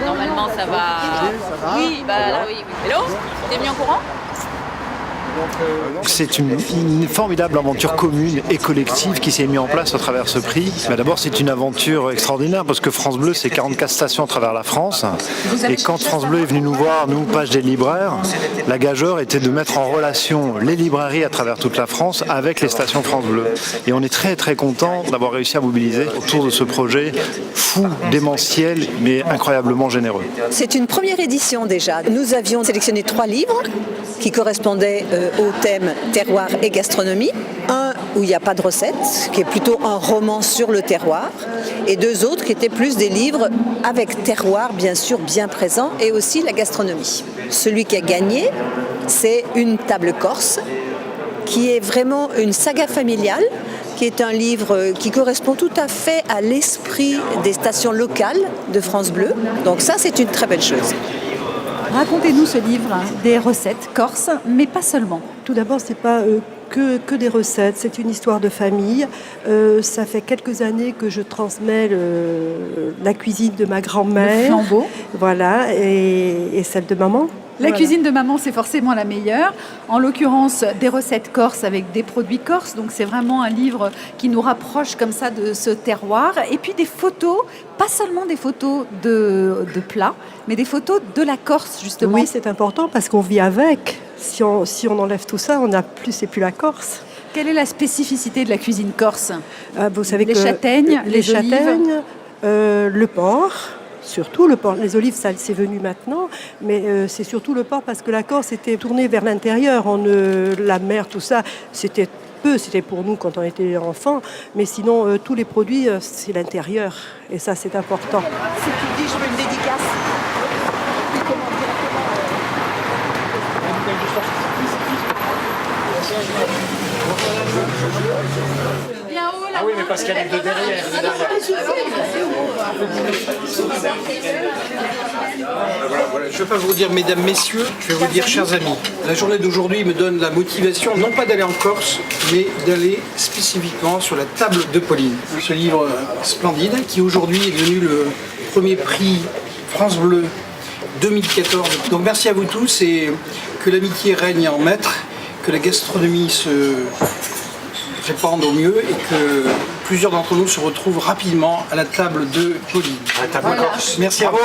Normalement, ça va. Oui, bah là, oui. Hello, t'es mis en courant? C'est une formidable aventure commune et collective qui s'est mise en place à travers ce prix. Mais d'abord, c'est une aventure extraordinaire parce que France Bleu, c'est 44 stations à travers la France. Et quand France Bleu est venu nous voir, nous, Page des libraires, la gageure était de mettre en relation les librairies à travers toute la France avec les stations France Bleu. Et on est très très content d'avoir réussi à mobiliser autour de ce projet fou, démentiel, mais incroyablement généreux. C'est une première édition déjà. Nous avions sélectionné 3 livres qui correspondaient au thème terroir et gastronomie. Un où il n'y a pas de recette, qui est plutôt un roman sur le terroir, et 2 autres qui étaient plus des livres avec terroir bien sûr bien présent et aussi la gastronomie. Celui qui a gagné, c'est Une table corse, qui est vraiment une saga familiale, qui est un livre qui correspond tout à fait à l'esprit des stations locales de France Bleu. Donc ça, c'est une très belle chose. Racontez-nous ce livre, des recettes corses, mais pas seulement. Tout d'abord, c'est pas que des recettes, c'est une histoire de famille. Ça fait quelques années que je transmets la cuisine de ma grand-mère. Le flambeau. Voilà, et celle de maman. La cuisine de maman, c'est forcément la meilleure. En l'occurrence, des recettes corses avec des produits corses. Donc, c'est vraiment un livre qui nous rapproche comme ça de ce terroir. Et puis, des photos, pas seulement des photos de plats, mais des photos de la Corse, justement. Oui, c'est important parce qu'on vit avec. Si on enlève tout ça, c'est plus la Corse. Quelle est la spécificité de la cuisine corse? Vous savez les châtaignes, les olives, le porc. Surtout le porc. Les olives, ça c'est venu maintenant, mais c'est surtout le porc parce que la Corse était tournée vers l'intérieur. La mer, tout ça, c'était pour nous quand on était enfants, mais sinon tous les produits, c'est l'intérieur. Et ça, c'est important. Si tu dis, je veux une dédicace. Ah oui, mais parce qu'elle est de derrière. Voilà. Je ne vais pas vous dire mesdames, messieurs, je vais vous dire chers amis. La journée d'aujourd'hui me donne la motivation, non pas d'aller en Corse, mais d'aller spécifiquement sur la table de Pauline. Ce livre splendide qui aujourd'hui est devenu le premier prix France Bleu 2014. Donc merci à vous tous et que l'amitié règne en maître, que la gastronomie se répande au mieux et que plusieurs d'entre nous se retrouvent rapidement à la table de Pauline. À la table corse. Merci à vous.